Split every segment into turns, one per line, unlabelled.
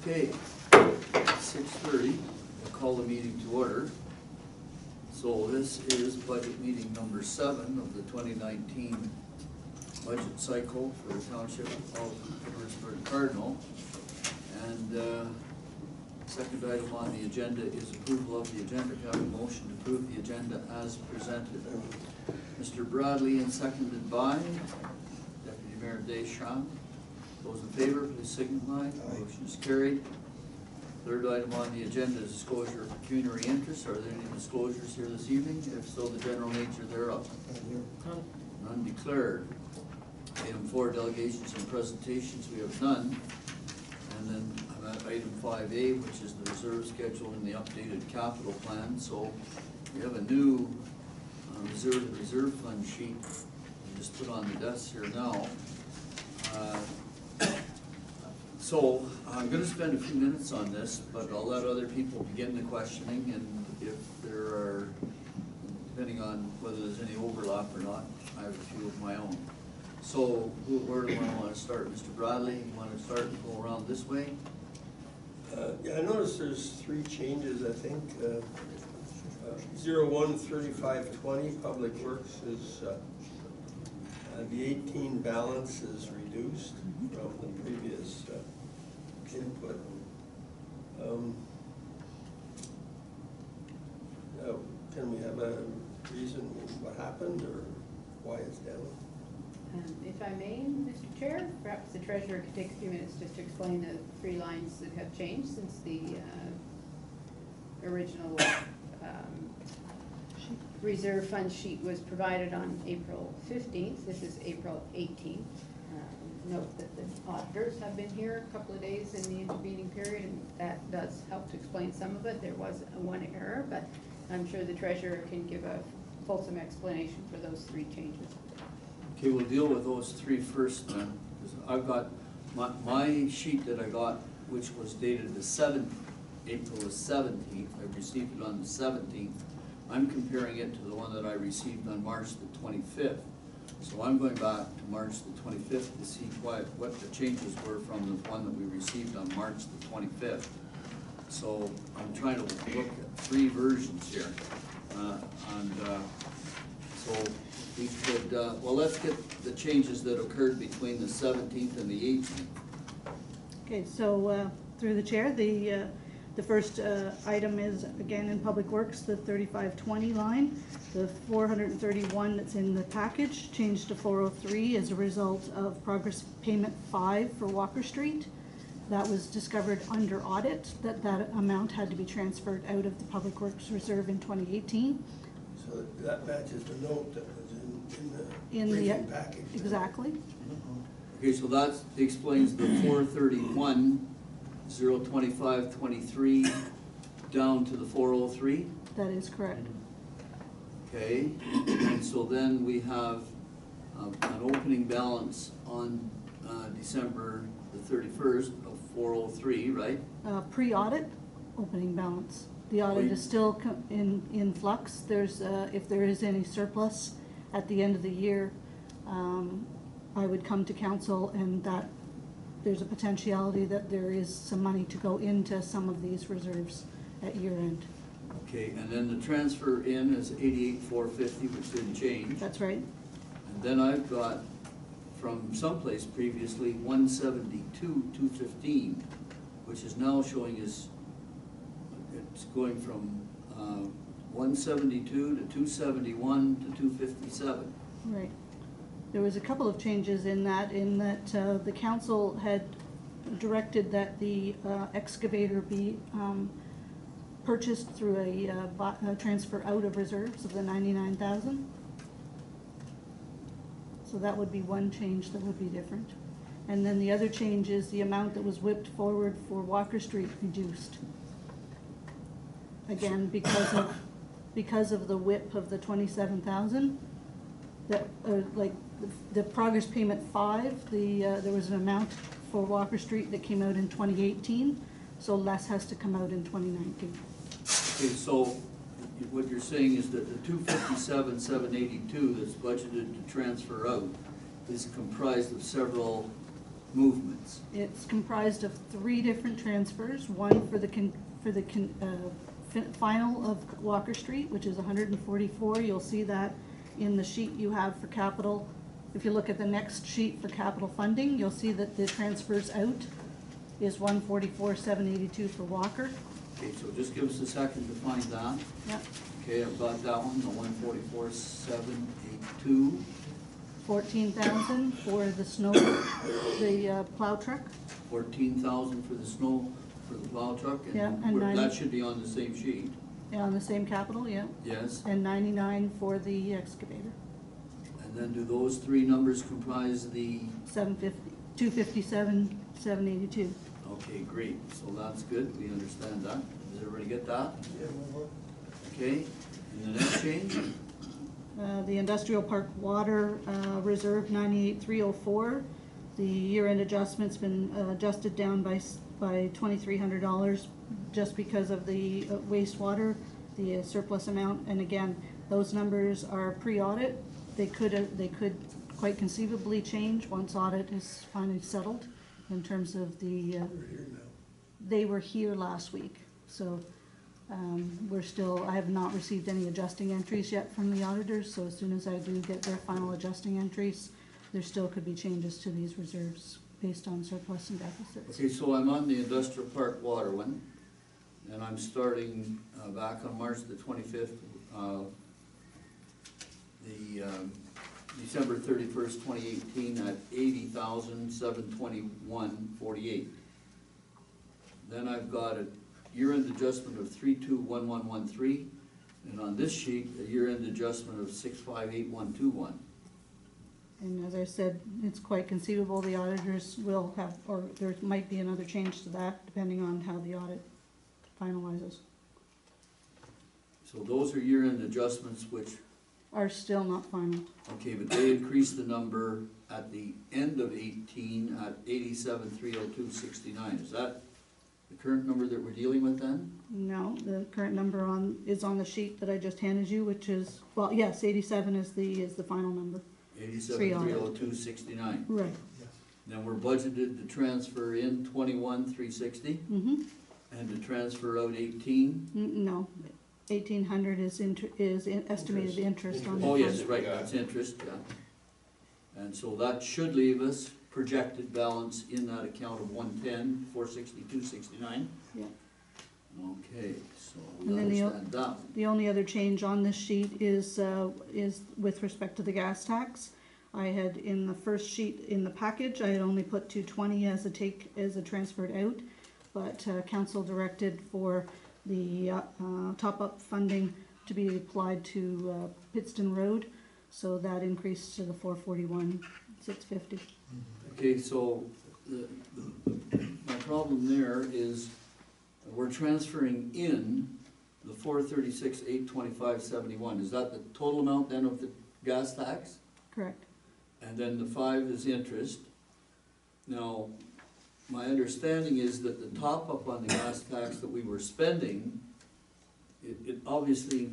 Okay, 6:30, we'll call the meeting to order. So this is budget meeting number 7 of the 2019 budget cycle for the Township of Edwardsburg Cardinal. And second item on the agenda is approval of the agenda. Can I have a motion to approve the agenda as presented? Mr. Bradley, and seconded by Deputy Mayor Deschamps. Those in favor, please signify. Motion is carried. Third item on the agenda is disclosure of pecuniary interest. Are there any disclosures here this evening? If so, the general nature thereof. None declared. Item 4, delegations and presentations, we have none. And then I'm at item 5A, which is the reserve schedule and the updated capital plan. So we have a new reserve fund sheet just put on the desk here now. So I'm going to spend a few minutes on this, but I'll let other people begin the questioning, and if there are, depending on whether there's any overlap or not, I have a few of my own. So where do I want to start? Mr. Bradley, you want to start and go around this way?
Yeah, I noticed there's 3 changes, I think. 01-3520, Public Works is, the 18 balance is reduced from the previous input. Can we have a reason what happened or why it's down?
If I may, Mr. Chair, perhaps the treasurer could take a few minutes just to explain the 3 lines that have changed since the original reserve fund sheet was provided on April 15th. This is April 18th. Note that the auditors have been here a couple of days in the intervening period, and that does help to explain some of it. There was one error, but I'm sure the treasurer can give a fulsome explanation for those 3 changes.
Okay, we'll deal with those 3 first then. I've got my sheet that I got, which was dated the 7th, April the 17th. I received it on the 17th. I'm comparing it to the one that I received on March the 25th. So I'm going back to March the 25th to see what the changes were from the one that we received on March the 25th. So I'm trying to look at 3 versions here. So we could, well, let's get the changes that occurred between the 17th and the 18th.
Okay, so through the chair, the first item is, again, in Public Works, the 3520 line. The 431 that's in the package changed to 403 as a result of progress payment 5 for Walker Street. That was discovered under audit, that amount had to be transferred out of the Public Works Reserve in 2018.
So that matches the note that was in the briefing package.
Exactly.
Okay, so that explains the 431, 02523 down to the 403.
That is correct.
Okay, and so then we have an opening balance on December the 31st of 403, right?
Pre-audit opening balance. The audit is still in flux. There's if there is any surplus at the end of the year, I would come to council, and that there's a potentiality that there is some money to go into some of these reserves at year end.
Okay, and then the transfer in is 88,450, which didn't change.
That's right.
And then I've got from someplace previously 172,215, which is now showing as it's going from 172 to 271 to 257.
Right. There was a couple of changes in that the council had directed that the excavator be purchased through a transfer out of reserves of the 99,000. So that would be one change that would be different. And then the other change is the amount that was whipped forward for Walker Street reduced. Again, because of the whip of the 27,000, that like the progress payment 5, there was an amount for Walker Street that came out in 2018, so less has to come out in 2019.
Okay, so what you're saying is that the 257,782 that's budgeted to transfer out is comprised of several movements?
It's comprised of 3 different transfers, one for the final of Walker Street, which is 144. You'll see that in the sheet you have for capital. If you look at the next sheet for capital funding, you'll see that the transfers out is 144,782 for Walker.
Okay, so just give us a second to find that.
Yep.
Okay, I've got that one, the 144,782.
14,000 for the snow, the plow truck.
14,000 for the snow, for the plow truck?
Yeah, and
that
90
should be on the same sheet,
On the same capital, yeah.
yes?
And 99 for the excavator.
And then do those 3 numbers comprise the,
257, 782.
okay, great, so that's good, we understand that. Does everybody get that?
Yeah, well,
Okay, and the next change?
The industrial park water reserve 98,304. The year-end adjustment's been adjusted down by $2,300 just because of the wastewater, the surplus amount. And again, those numbers are pre-audit. They could quite conceivably change once audit is finally settled in terms of the,
we're here now.
they were here last week. So I have not received any adjusting entries yet from the auditors, so as soon as I do get their final adjusting entries, there still could be changes to these reserves based on surplus and deficits.
Okay, so I'm on the industrial park water one, and I'm starting back on March the 25th, December 31st, 2018 at 80,721.48. Then I've got a year-end adjustment of 321113, and on this sheet, a year-end adjustment of 658121.
And as I said, it's quite conceivable the auditors will have, or there might be another change to that depending on how the audit finalizes.
So those are year-end adjustments which,
Are still not final.
okay, but they increased the number at the end of 18 at 87,302.69. Is that the current number that we're dealing with then?
No, the current number is on the sheet that I just handed you, which is, well, yes, 87 is the final number.
87,302.69.
Right.
Then we're budgeted to transfer in 21,360
Mm-hmm.
and to transfer out 18.
No, 1,800 is estimated interest on the
Oh, yes,
fund.
right, that's interest, yeah. And so that should leave us projected balance in that account of 110,462.69.
Yeah.
Okay, so
And
we
then the o-
understand that.
The only other change on this sheet is with respect to the gas tax. I had in the first sheet in the package, I had only put 220 as a transferred out, but council directed for the top-up funding to be applied to Pittston Road, so that increased to the 441,650.
Okay, so my problem there is we're transferring in the 436,825.71. Is that the total amount then of the gas tax?
Correct.
And then the 5 is interest. Now, my understanding is that the top-up on the gas tax that we were spending, it obviously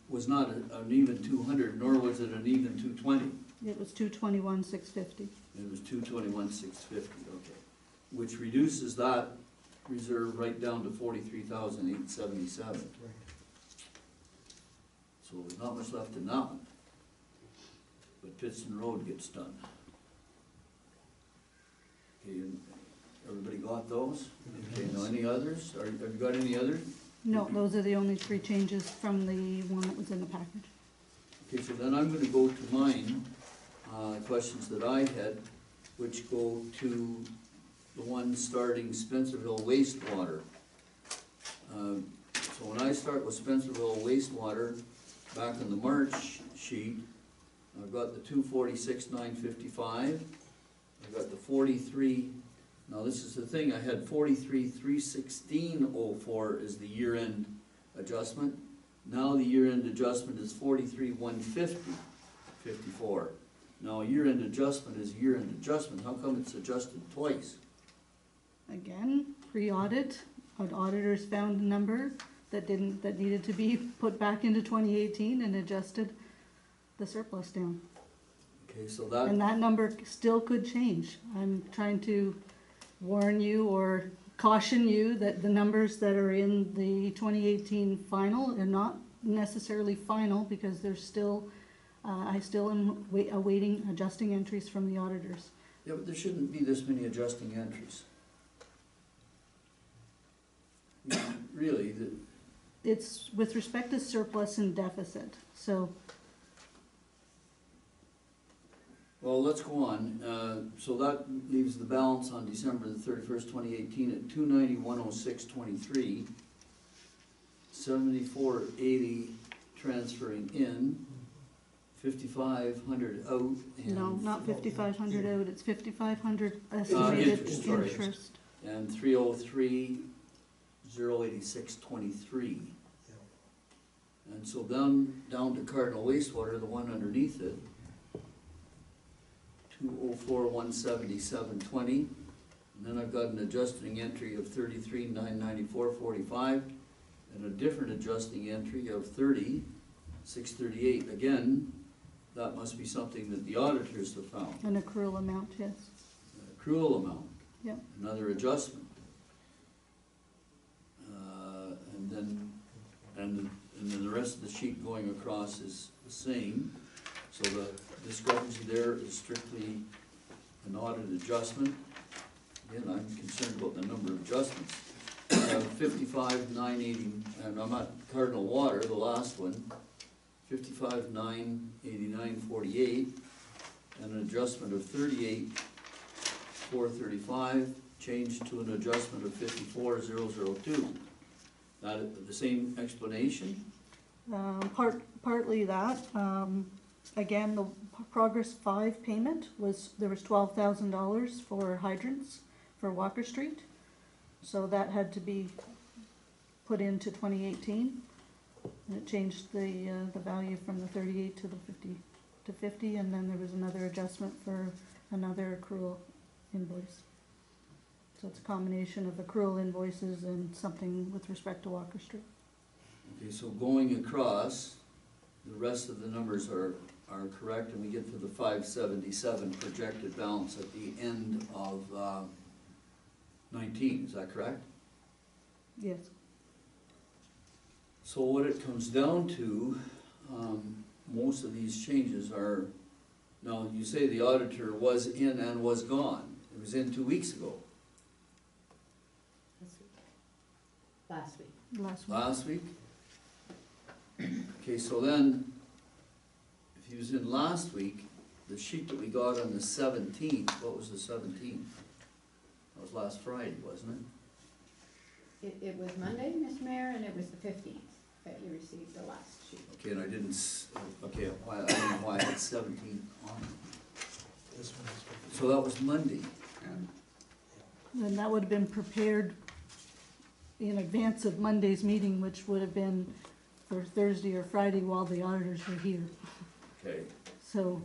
was not an even 200, nor was it an even 220.
It was 221,650.
It was 221,650, okay. Which reduces that reserve right down to 43,877. So there's not much left in that one. But Pittston Road gets done. Okay, and everybody got those? Okay, now any others? Have you got any others?
No, those are the only 3 changes from the one that was in the package.
Okay, so then I'm gonna go to mine, questions that I had, which go to the one starting Spencerville wastewater. So when I start with Spencerville wastewater, back on the March sheet, I've got the 246,955. I've got the 43, now this is the thing, I had 43,316.04 as the year-end adjustment. Now the year-end adjustment is 43,150.54. Now a year-end adjustment is year-end adjustment, how come it's adjusted twice?
Again, pre-audit, auditors found a number that needed to be put back into 2018 and adjusted the surplus down.
Okay, so
And
that,
that number still could change. I'm trying to warn you or caution you that the numbers that are in the 2018 final are not necessarily final, because there's still, I still am awaiting adjusting entries from the auditors.
yeah, but there shouldn't be this many adjusting entries. I mean, really,
It's with respect to surplus and deficit, so
well, let's go on. So that leaves the balance on December the 31st, 2018 at 291,0623, 7480 transferring in, 5,500 out, and
no, not 5,500 out, it's 5,500 estimated
interest, sorry.
interest.
and 303,086.23. And so down to Cardinal Wastewater, the one underneath it, 204,177.20. And then I've got an adjusting entry of 33,994.45, and a different adjusting entry of 30,638. Again, that must be something that the auditors have found.
An accrual amount, yes.
An accrual amount.
Yep.
Another adjustment. And then the rest of the sheet going across is the same. So the discrepancy there is strictly an audit adjustment. Again, I'm concerned about the number of adjustments. 55,980, and I'm at Cardinal Water, the last one, 55,989.48, and an adjustment of 38,435, changed to an adjustment of 54,002. That the same explanation?
Partly that. Again, the Progress 5 payment was, there was $12,000 for hydrants for Walker Street. So that had to be put into 2018. And it changed the value from the 38 to the 50, and then there was another adjustment for another accrual invoice. So it's a combination of accrual invoices and something with respect to Walker Street.
Okay, so going across, the rest of the numbers are correct, and we get to the 577 projected balance at the end of 19, is that correct?
Yes.
So what it comes down to, most of these changes are, now you say the auditor was in and was gone. It was in 2 weeks ago.
Last week.
Last week? Okay, so then, if he was in last week, the sheet that we got on the 17th, what was the 17th? That was last Friday, wasn't
It was Monday, Mr. Mayor, and it was the 15th that you received the last sheet.
it? Okay, and I didn't, okay, I don't know why I had 17 on it. So that was Monday.
Then that would have been prepared in advance of Monday's meeting, which would have been for Thursday or Friday while the auditors were here.
Okay,
So,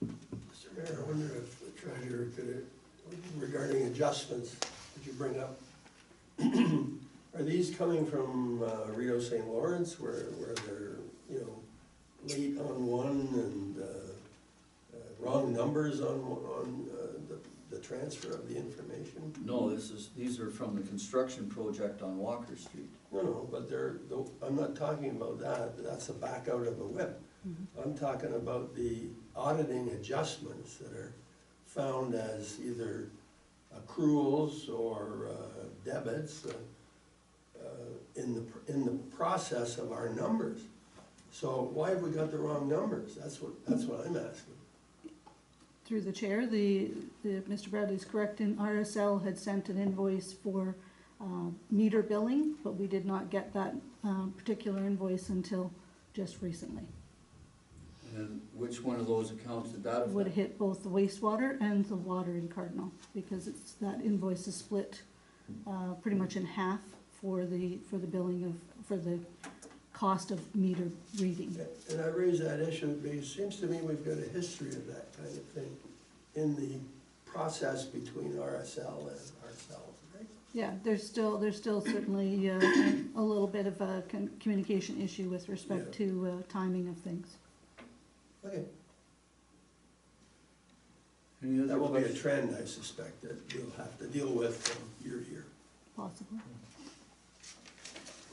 Mr. Mayor, I wonder if the treasurer could, regarding adjustments that you bring up, are these coming from Rio St. Lawrence where they're, you know, late on one and wrong numbers on the transfer of the information?
no, these are from the construction project on Walker Street.
No, but I'm not talking about that, that's a back out of a whip. I'm talking about the auditing adjustments that are found as either accruals or debits in the process of our numbers. So why have we got the wrong numbers? That's what I'm asking.
through the chair, Mr. Bradley's correct, and RSL had sent an invoice for meter billing, but we did not get that particular invoice until just recently.
And which one of those accounts did that
It would have
affect?
hit both the wastewater and the water in Cardinal, because that invoice is split pretty much in half for the billing for the cost of meter reading.
And I raise that issue because it seems to me we've got a history of that kind of thing in the process between RSL and ourselves, right?
Yeah, there's still certainly a little bit of a communication issue with respect to timing of things.
Okay.
Any other
That will be a
questions?
trend, I suspect, that we'll have to deal with from year to year.
Possibly.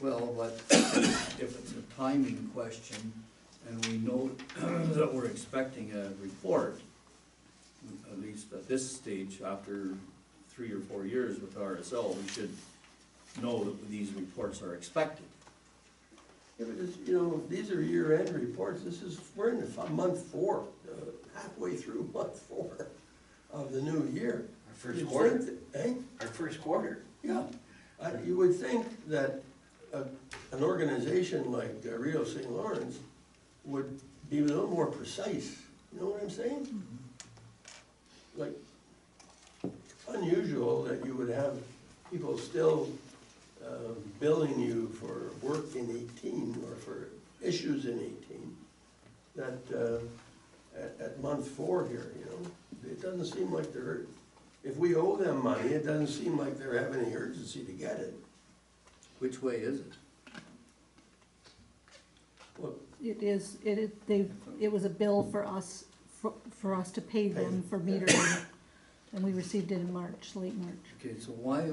Well, but if it's a timing question, and we know that we're expecting a report, at least at this stage, after 3 or 4 years with RSL, we should know that these reports are expected.
Yeah, but it's, you know, these are year-end reports, we're in the month 4, halfway through month 4 of the new year.
Our first
You'd
quarter.
think that- Eh?
Our first quarter.
Yeah, you would think that an organization like Rio St. Lawrence would be a little more precise, you know what I'm saying? Like, unusual that you would have people still billing you for work in 18 or for issues in 18, that at month 4 here, you know, it doesn't seem like they're, if we owe them money, it doesn't seem like they're having any urgency to get it.
Which way is it?
Well,
It was a bill for us to pay them for metering, and we received it in March, late March.
Okay, so why,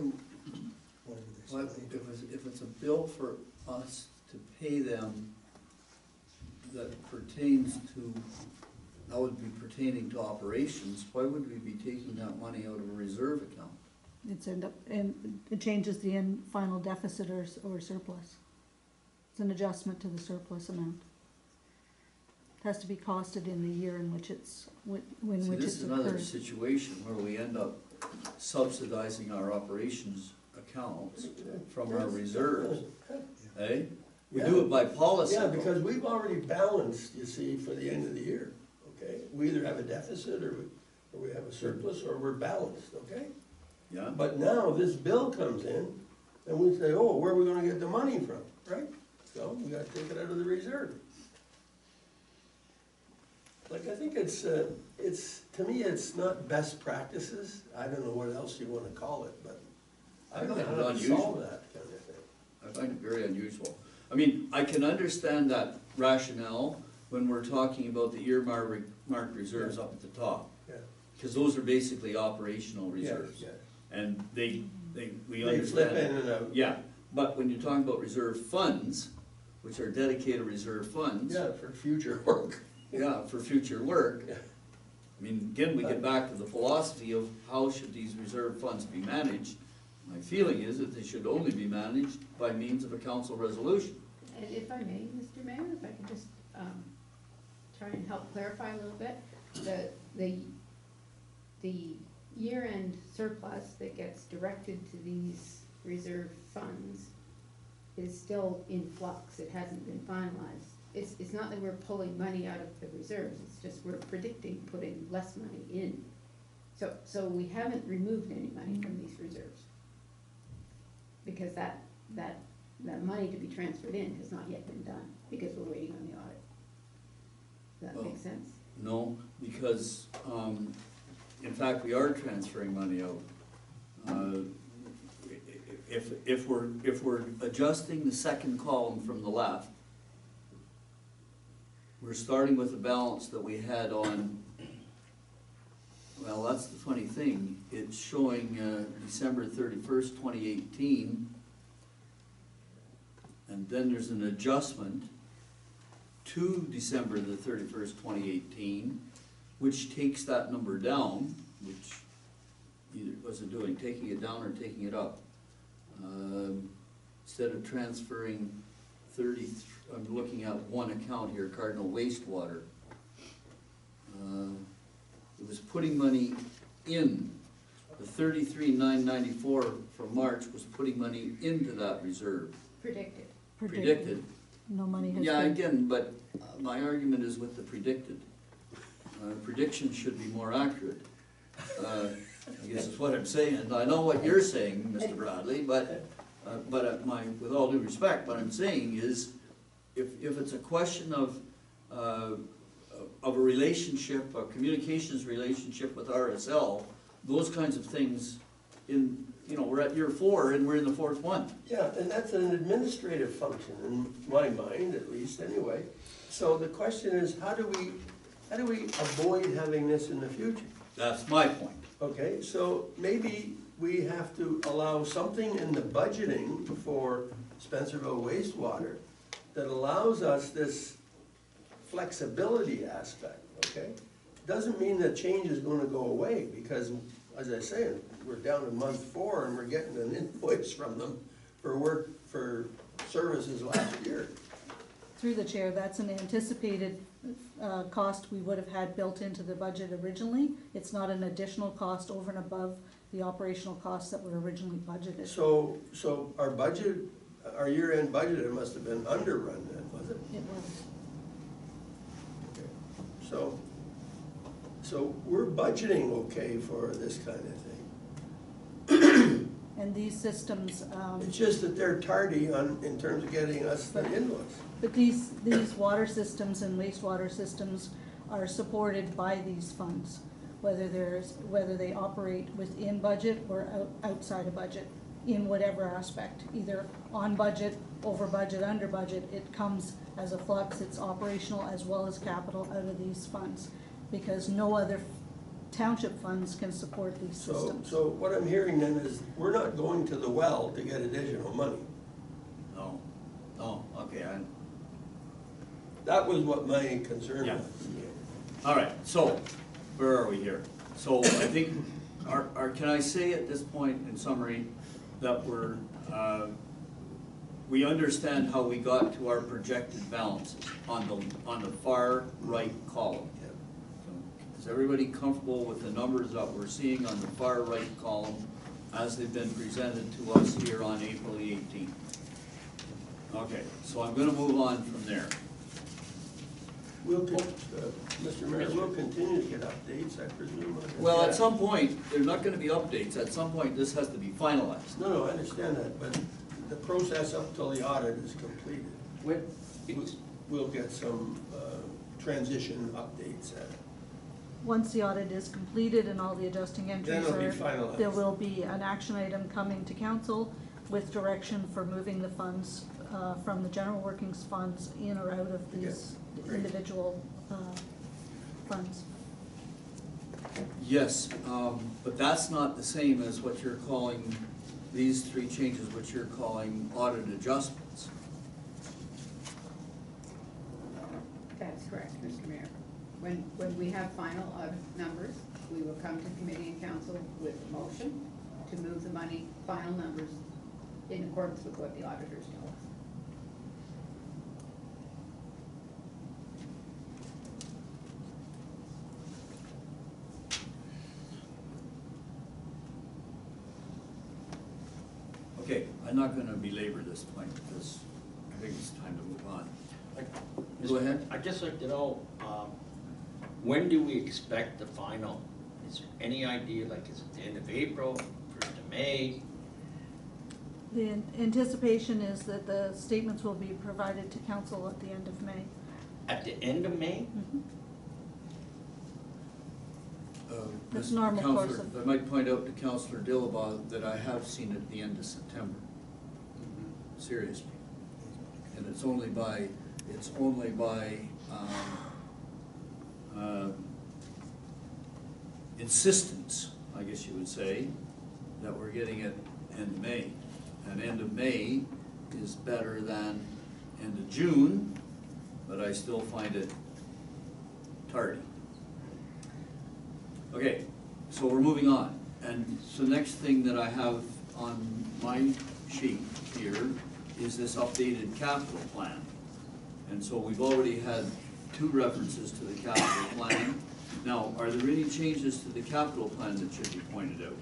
if it's a bill for us to pay them that pertains to, that would be pertaining to operations, why would we be taking that money out of a reserve account?
And it changes the end final deficit or surplus. It's an adjustment to the surplus amount. It has to be costed in the year in which it's,
See,
which
this
it's
is another
occurred.
situation where we end up subsidizing our operations accounts from our reserves, eh? We do it by policy.
Yeah, because we've already balanced, you see, for the end of the year, okay? We either have a deficit or we have a surplus or we're balanced, okay?
Yeah,
But now this bill comes in and we say, oh, where are we gonna get the money from, right? So we gotta take it out of the reserve. Like, I think it's, to me, it's not best practices. I don't know what else you wanna call it, but I don't know how to
Unusual.
solve that kind of thing.
I find it very unusual. I mean, I can understand that rationale when we're talking about the earmarked reserves up at the top,
Yeah,
because those are basically operational
yeah,
reserves.
yeah.
And we
They
understand.
flip in and out.
Yeah, but when you're talking about reserve funds, which are dedicated reserve funds.
Yeah, for future work.
Yeah, for future work.
Yeah.
I mean, again, we get back to the philosophy of how should these reserve funds be managed. My feeling is that they should only be managed by means of a council resolution.
And if I may, Mr. Mayor, if I could just try and help clarify a little bit, the year-end surplus that gets directed to these reserve funds is still in flux, it hasn't been finalized. It's not that we're pulling money out of the reserves, it's just we're predicting putting less money in. So we haven't removed any money from these reserves. Because that money to be transferred in has not yet been done, because we're waiting on the audit. Does that make sense?
No, because, in fact, we are transferring money out. If we're adjusting the second column from the left, we're starting with the balance that we had on, well, that's the funny thing, it's showing December 31st, 2018, and then there's an adjustment to December the 31st, 2018, which takes that number down, which either was it doing, taking it down or taking it up. Instead of transferring 30, I'm looking at one account here, Cardinal Wastewater. It was putting money in, the 33,994 from March was putting money into that reserve. Predicted.
No money has
Yeah,
been.
again, but my argument is with the predicted. Prediction should be more accurate. I guess is what I'm saying. And I know what you're saying, Mr. Bradley, but with all due respect, what I'm saying is, if it's a question of a relationship, a communications relationship with RSL, those kinds of things we're at year 4 and we're in the 4th one.
Yeah, and that's an administrative function, in my mind at least, anyway. So the question is, how do we avoid having this in the future?
That's my point.
Okay, so maybe we have to allow something in the budgeting for Spencerville wastewater that allows us this flexibility aspect, okay? Doesn't mean that change is gonna go away, because, as I say, we're down in month 4 and we're getting an invoice from them for work, for services last year.
Through the chair, that's an anticipated cost we would have had built into the budget originally. It's not an additional cost over and above the operational costs that were originally budgeted.
So our budget, our year-end budget, it must have been underrun then, was it?
It was.
Okay. So we're budgeting okay for this kind of thing.
And these systems,
It's just that they're tardy in terms of getting us the invoice.
but these water systems and wastewater systems are supported by these funds, whether they operate within budget or outside of budget, in whatever aspect, either on budget, over budget, under budget. It comes as a flux. It's operational as well as capital out of these funds, because no other township funds can support these systems.
So what I'm hearing then is, we're not going to the well to get additional money.
No, okay,
That was what my concern
Yeah.
was.
all right, so, where are we here? So I think, can I say at this point in summary, that we understand how we got to our projected balances on the far right column. Is everybody comfortable with the numbers that we're seeing on the far right column as they've been presented to us here on April the 18th? Okay, so I'm gonna move on from there.
Mr. Mayor, we'll continue to get updates, I presume.
Well, at some point, there's not gonna be updates. At some point, this has to be finalized.
No, I understand that, but the process up till the audit is completed. We'll get some transition updates.
Once the audit is completed and all the adjusting entries
Then it'll be finalized.
there will be an action item coming to council with direction for moving the funds from the general workings funds in or out of these
great.
individual funds.
Yes, but that's not the same as what you're calling, these 3 changes, which you're calling audit adjustments.
That's correct, Mr. Mayor. When we have final audit numbers, we will come to committee and council with a motion to move the money, final numbers, in accordance with what the auditors tell us.
Okay, I'm not gonna belabor this point, because I think it's time to move on. Go ahead.
I'd just like to know, when do we expect the final? Is there any idea, like, is it the end of April, 1st of May?
The anticipation is that the statements will be provided to council at the end of May.
At the end of May?
That's
Mr.
normal course
Counselor,
of-
I might point out to Councillor Dillabaugh that I have seen it at the end of September, seriously. And it's only by insistence, I guess you would say, that we're getting it end of May. And end of May is better than end of June, but I still find it tardy. Okay, so we're moving on. And so the next thing that I have on my sheet here is this updated capital plan. And so we've already had 2 references to the capital plan. Now, are there any changes to the capital plan that should be pointed out?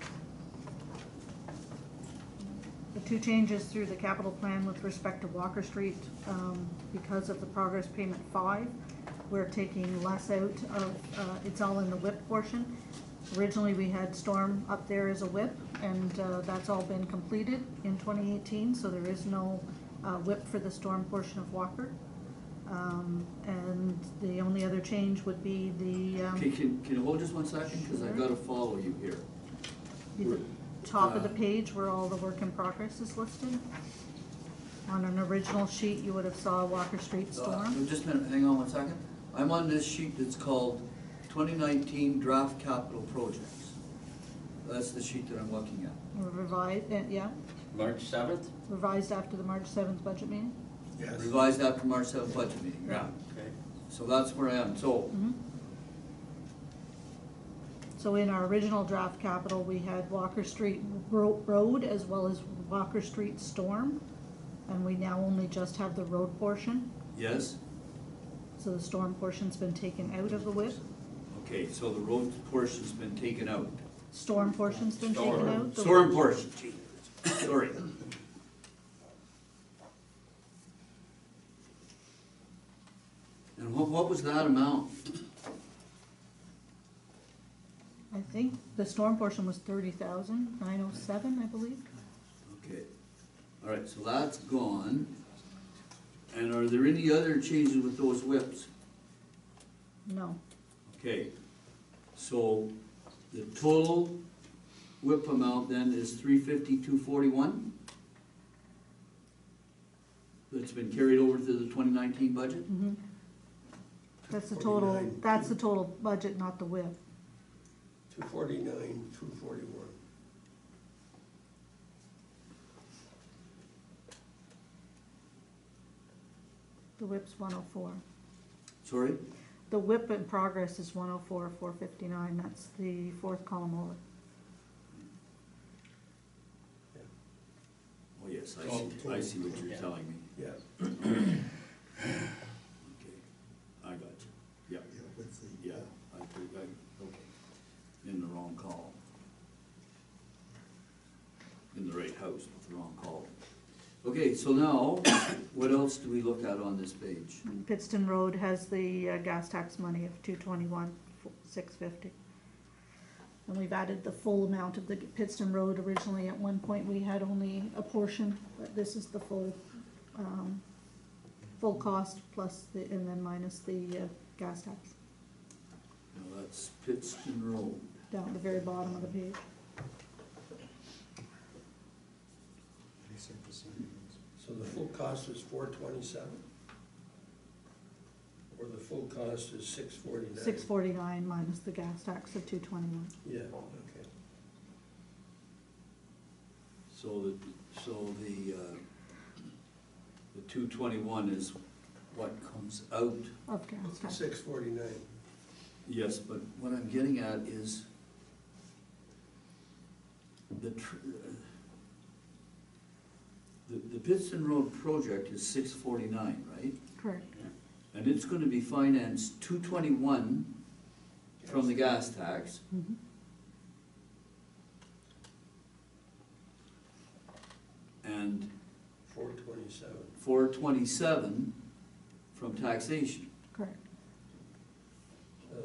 The 2 changes through the capital plan with respect to Walker Street, because of the progress payment 5, we're taking less out of, it's all in the WIP portion. Originally, we had storm up there as a WIP, and that's all been completed in 2018, so there is no WIP for the storm portion of Walker. And the only other change would be the,
Okay, can you hold just one second? Because I've got to follow you here.
top of the page where all the work in progress is listed. On an original sheet, you would have saw Walker Street Storm.
Just a minute, hang on one second. I'm on this sheet that's called 2019 Draft Capital Projects. That's the sheet that I'm looking at.
Revised, yeah,
March 7th?
revised after the March 7th budget meeting.
Yes.
Revised after March 7th budget meeting.
Okay.
So that's where I am. So,
So in our original draft capital, we had Walker Street Road as well as Walker Street Storm. And we now only just have the road portion,
yes?
so the storm portion's been taken out of the WIP.
Okay, so the road portion's been taken out.
Storm portion's been taken
Storm.
out.
Storm portion, gee, sorry. And what was that amount?
I think the storm portion was 30,907, I believe.
Okay, all right, so that's gone. And are there any other changes with those whips?
No,
Okay, so the total whip amount then is 350,241? That's been carried over to the 2019 budget?
that's the total,
49.
that's the total budget, not the WIP.
249, 241.
The WIP's 104.
Sorry?
The WIP in progress is 104, 459, that's the fourth column over.
Oh, yes,
Oh,
I see what you're
yeah.
telling me.
Yeah.
Okay, I got you. Yeah, yeah, okay. In the wrong column. In the right house, with the wrong column. Okay, so now, what else do we look at on this page?
Pittston Road has the gas tax money of 221, 650. And we've added the full amount of the Pittston Road. Originally, at one point, we had only a portion, but this is the full, full cost plus the, and then minus the gas tax,
Now, that's Pittston Road.
down at the very bottom of the page.
So the full cost is 427? Or the full cost is 649?
649 minus the gas tax of 221.
Yeah, okay.
So the 221 is what comes out.
Of gas tax.
649.
Yes, but what I'm getting at is the Pittston Road project is 649, right?
Correct.
And it's gonna be financed 221 from the gas tax.
Mhm.
And
427.
427 from taxation.
Correct.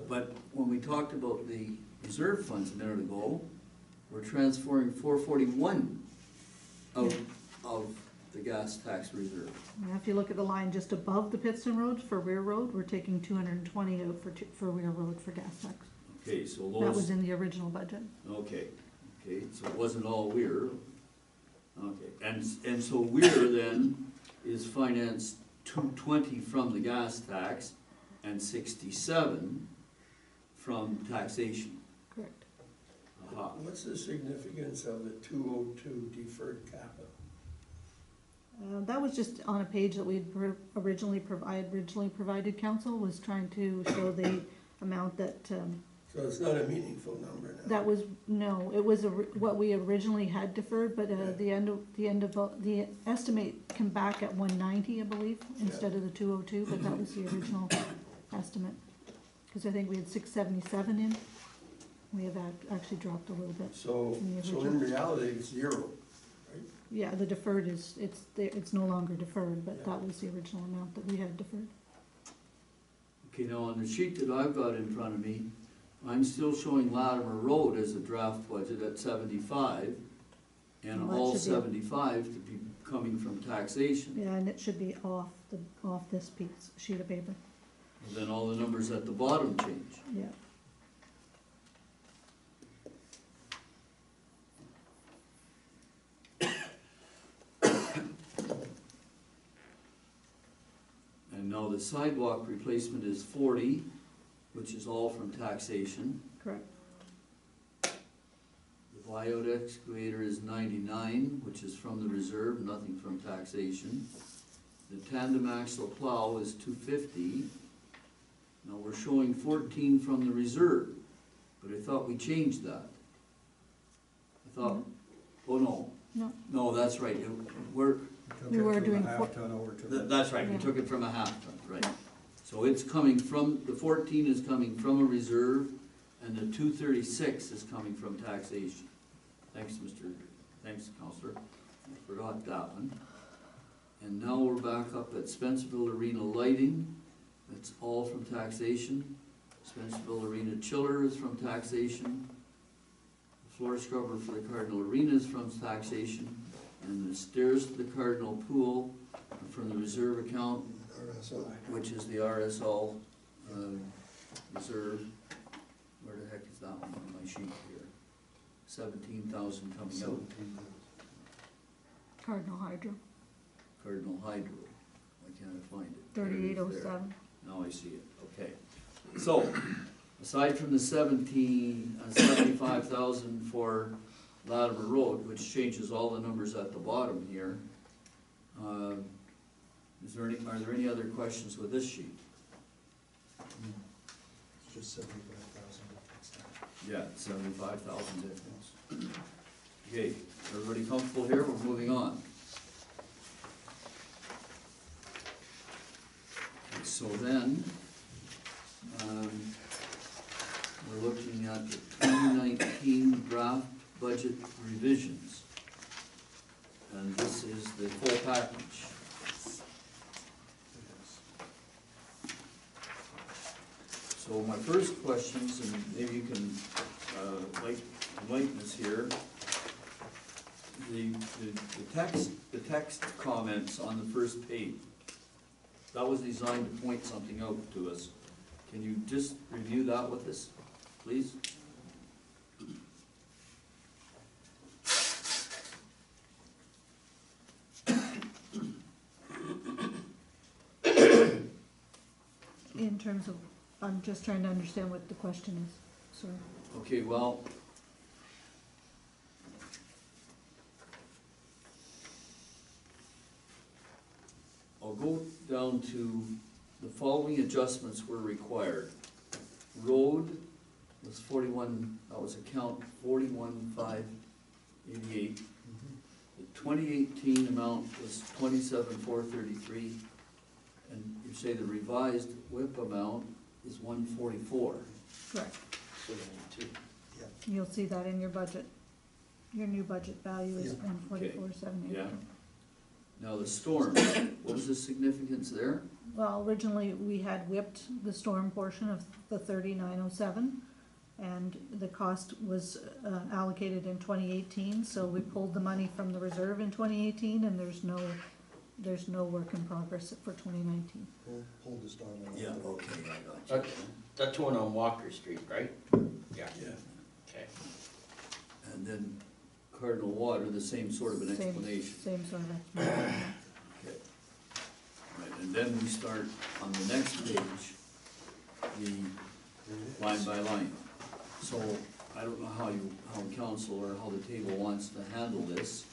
But when we talked about the reserve funds a minute ago, we're transferring 441 out of the gas tax reserve.
Now, if you look at the line just above the Pittston Road for rear road, we're taking 220 out for rear road for gas tax.
Okay, so
That was
those,
in the original budget.
okay, so it wasn't all Weir. Okay, and so Weir then is financed 220 from the gas tax and 67 from taxation.
Correct.
Aha.
What's the significance of the 202 deferred capital?
That was just on a page that we had originally provided council, was trying to show the amount that,
So it's not a meaningful number now?
that was, no, it was what we originally had deferred, but the estimate came back at 190, I believe, instead of the 202, but that was the original estimate. Because I think we had 677 in, we have actually dropped a little bit.
So
In the
in
original.
reality, it's zero, right?
Yeah, the deferred is, it's no longer deferred, but that was the original amount that we had deferred.
Okay, now on the sheet that I've got in front of me, I'm still showing Latimer Road as a draft budget at 75, and
Well, that
all
should be-
75 to be coming from taxation.
Yeah, and it should be off this sheet of paper,
Then all the numbers at the bottom change.
yeah.
the sidewalk replacement is 40, which is all from taxation.
Correct.
The buyout excavator is 99, which is from the reserve, nothing from taxation. The tandem axle plow is 250. Now we're showing 14 from the reserve, but I thought we changed that. I thought, oh no,
No,
no, that's right, we're,
We were doing
Took it from a
four-
half ton over to.
that's right, we
Yeah.
took it from a half ton, right.
Yeah.
So it's coming from, the 14 is coming from a reserve, and the 236 is coming from taxation. Thanks, Counselor, I forgot that one. And now we're back up at Spencerville Arena lighting, that's all from taxation. Spencerville Arena chiller is from taxation. The floor scrubber for the Cardinal Arena is from taxation. And the stairs to the Cardinal Pool are from the reserve account, which is the RSL, reserve. Where the heck is that one on my sheet here? 17,000 coming out,
Cardinal Hydro,
Cardinal Hydro. Why can't I find it? There it is
3807.
there. Now I see it, okay. So, aside from the 75,000 for Latimer Road, which changes all the numbers at the bottom here, are there any other questions with this sheet?
It's just 75,000.
Yeah, 75,000 difference. Okay, everybody comfortable here? We're moving on. Okay, so then, we're looking at the 2019 draft budget revisions. And this is the full package. So my first questions, and maybe you can enlighten us here. The text comments on the first page, that was designed to point something out to us. Can you just review that with us, please?
In terms of, I'm just trying to understand what the question is, sorry.
Okay, well, I'll go down to the following adjustments were required. Road was 41, that was account 41,588. The 2018 amount was 27,433, and you say the revised WIP amount is 144.
Correct.
So then two.
You'll see that in your budget. Your new budget value is
Yeah.
144,780.
Yeah. Now the storm, what was the significance there?
Well, originally, we had whipped the storm portion of the 3907, and the cost was allocated in 2018, so we pulled the money from the reserve in 2018, and there's no work in progress for 2019.
Hold the storm.
Yeah, okay, I got
That-
you.
That's one on Walker Street, right? Yeah.
Yeah.
Okay.
And then Cardinal Water, the same sort of an
Same-
explanation.
Same sort of explanation.
Okay. Right, and then we start on the next page, the line by line. So I don't know how council or how the table wants to handle this.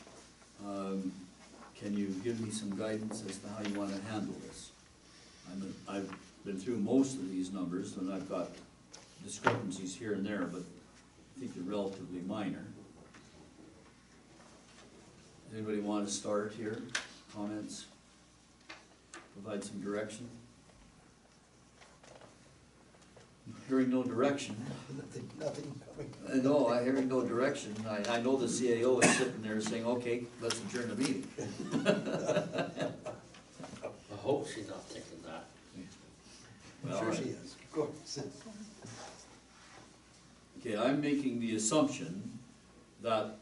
Can you give me some guidance as to how you want to handle this? I've been through most of these numbers, and I've got discrepancies here and there, but I think they're relatively minor. Does anybody want to start here? Comments? Provide some direction? Hearing no direction.
Nothing coming.
No, I'm hearing no direction. I know the CAO is sitting there saying, okay, let's adjourn the meeting.
I hope she's not thinking that.
I'm
Well,
sure
all
she
right.
is. Of course.
Okay, I'm making the assumption that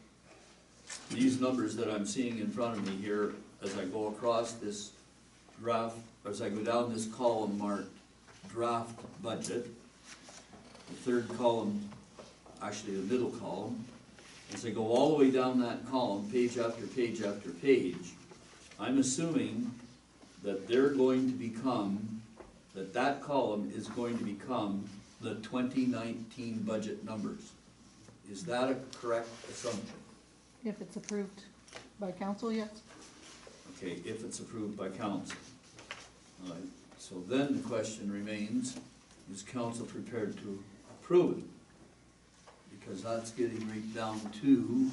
these numbers that I'm seeing in front of me here, as I go across this draft, as I go down this column marked draft budget, the third column, actually the middle column, as I go all the way down that column, page after page after page, I'm assuming that they're going to become that column is going to become the 2019 budget numbers. Is that a correct assumption?
If it's approved by council, yes.
Okay, if it's approved by council. All right, so then the question remains, is council prepared to approve it? Because that's getting right down to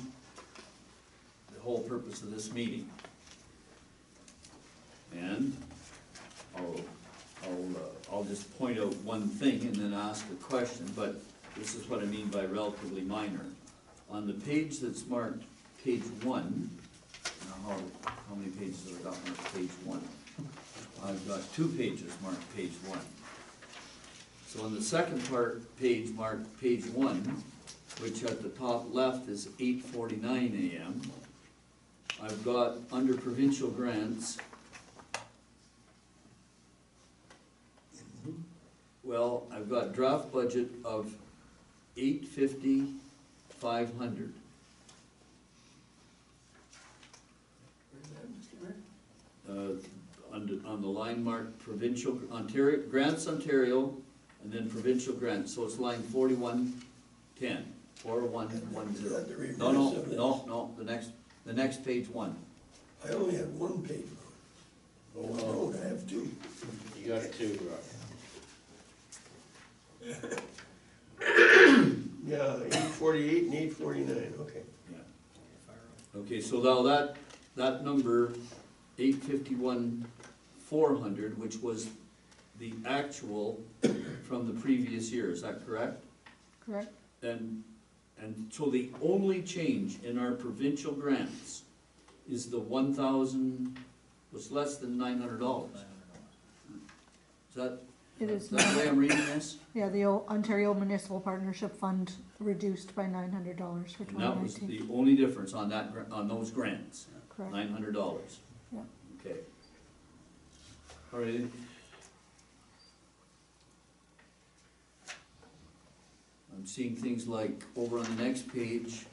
the whole purpose of this meeting. And I'll just point out one thing and then ask a question, but this is what I mean by relatively minor. On the page that's marked page 1, now how many pages have I got marked page 1? I've got 2 pages marked page 1. So on the second page marked page 1, which at the top left is 8:49 a.m., I've got under provincial grants, well, I've got draft budget of $850,500. On the line marked provincial, Ontario, Grants Ontario, and then provincial grants, so it's line 4110, 4110. No, the next page 1.
I only have 1 page. Oh, I don't, I have 2.
You got 2,
Yeah, 848 and 849, okay.
Yeah. Okay, so now that number, 851,400, which was the actual from the previous year, is that correct?
Correct?
And so the only change in our provincial grants is the 1,000, was less than $900. Is that,
It
is
is
that the way I'm reading this?
Yeah, the Ontario Municipal Partnership Fund reduced by $900 for
And that was
2019.
the only difference on that, on those grants,
Correct.
$900.
Yeah.
Okay. All right. I'm seeing things like over on the next page,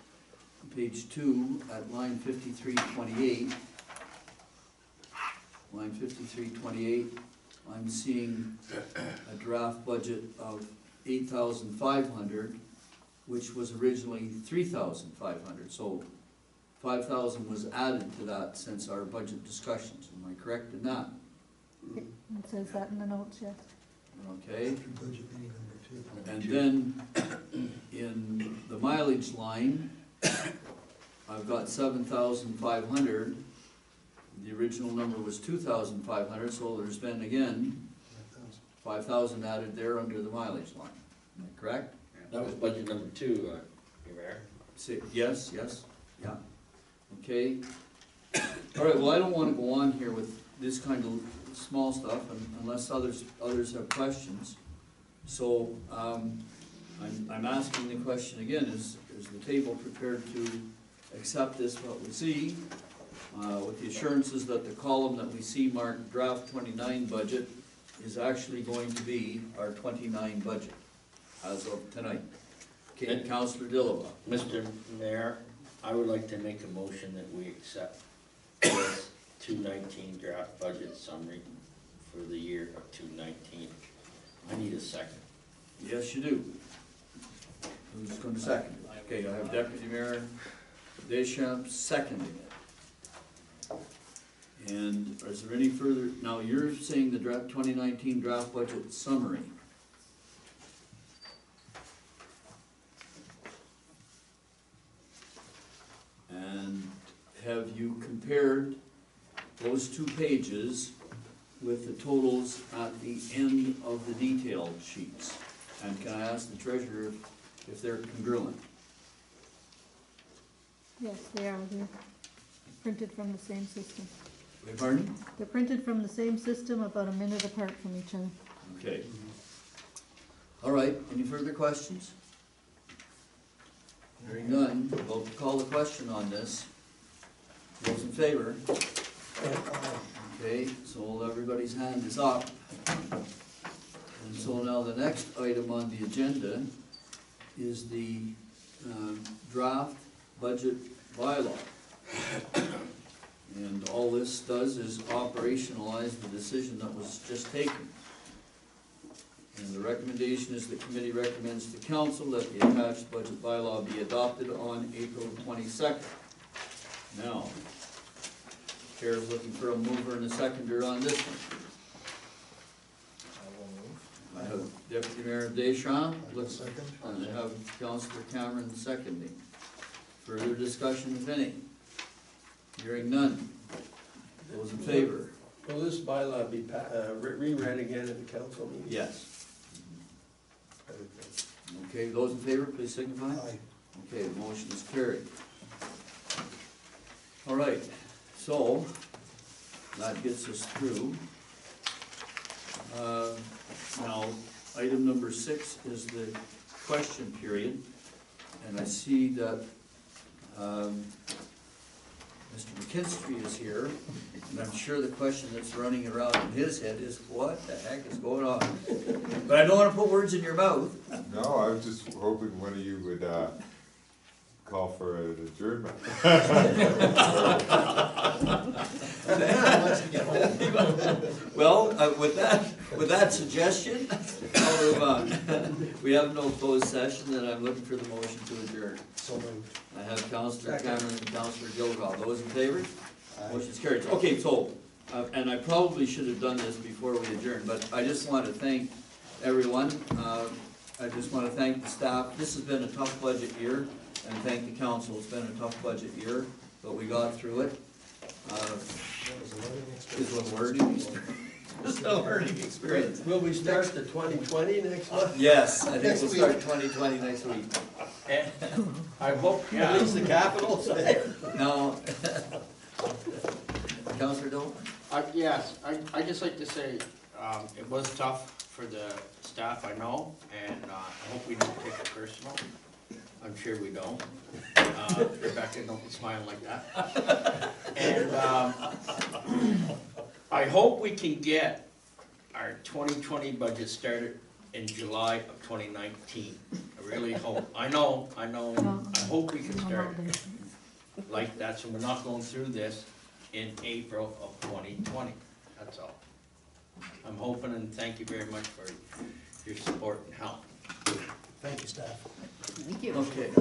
page 2, at line 5328. Line 5328, I'm seeing a draft budget of 8,500, which was originally 3,500. So 5,000 was added to that since our budget discussions. Am I correct in that?
It says that in the notes, yes.
Okay.
After budget meeting number 2.
And then in the mileage line, I've got 7,500. The original number was 2,500, so there's been again 5,000 added there under the mileage line. Am I correct?
That was budget number 2, Your Mayor.
Yes, yeah. Okay. All right, well, I don't want to go on here with this kind of small stuff unless others have questions. So I'm asking the question again, is the table prepared to accept this, what we see, with the assurances that the column that we see marked draft 29 budget is actually going to be our 29 budget as of tonight. Okay, Councillor Dillova.
Mr. Mayor, I would like to make a motion that we accept this 2019 draft budget summary for the year of 2019. I need a second.
Yes, you do. Who's going to second it? Okay, I have Deputy Mayor Deschamps seconding it. And is there any further, now you're saying the draft 2019 draft budget summary. And have you compared those 2 pages with the totals at the end of the detailed sheets? And can I ask the treasurer if they're congruent?
Yes, they are. They're printed from the same system.
Beg pardon?
They're printed from the same system, about a minute apart from each other.
Okay. All right, any further questions? Hearing none, we'll call the question on this. Those in favor? Okay, so everybody's hand is up. And so now the next item on the agenda is the draft budget bylaw. And all this does is operationalize the decision that was just taken. And the recommendation is the committee recommends to council that the attached budget bylaw be adopted on April 22nd. Now, chair is looking for a mover and a seconder on this one. I have Deputy Mayor Deschamps,
Second.
and I have Councillor Cameron seconding. Further discussion, if any? Hearing none. Those in favor?
Will this bylaw be reread again at the council meeting?
Yes. Okay, those in favor, please signify.
Aye.
Okay, the motion is carried. All right, so that gets us through. Now, item number 6 is the question period, and I see that Mr. McKinstry is here, and I'm sure the question that's running around in his head is, what the heck is going on? But I don't want to put words in your mouth.
No, I was just hoping one of you would call for an adjournment.
Well, with that suggestion, I'll move on. We have no closed session, and I'm looking for the motion to adjourn.
So moved.
I have Councillor Cameron and Councillor Gilgal. Those in favor?
Aye.
Motion's carried. Okay, so, and I probably should have done this before we adjourn, but I just want to thank everyone. I just want to thank the staff. This has been a tough budget year, and thank the council. It's been a tough budget year, but we got through it. It's a learning experience. It's a learning experience.
Will we start the 2020 next month?
Yes, I think we'll start 2020 next week.
And I hope,
At least the capital?
Now, Councillor Doe?
Yes, I just like to say, it was tough for the staff, I know, and I hope we don't take it personal. I'm sure we don't. Rebecca, don't be smiling like that. And I hope we can get our 2020 budget started in July of 2019. I really hope. I know, I hope we can start like that, so we're not going through this in April of 2020. That's all. I'm hoping, and thank you very much for your support and help.
Thank you, staff.
Thank you.
Okay.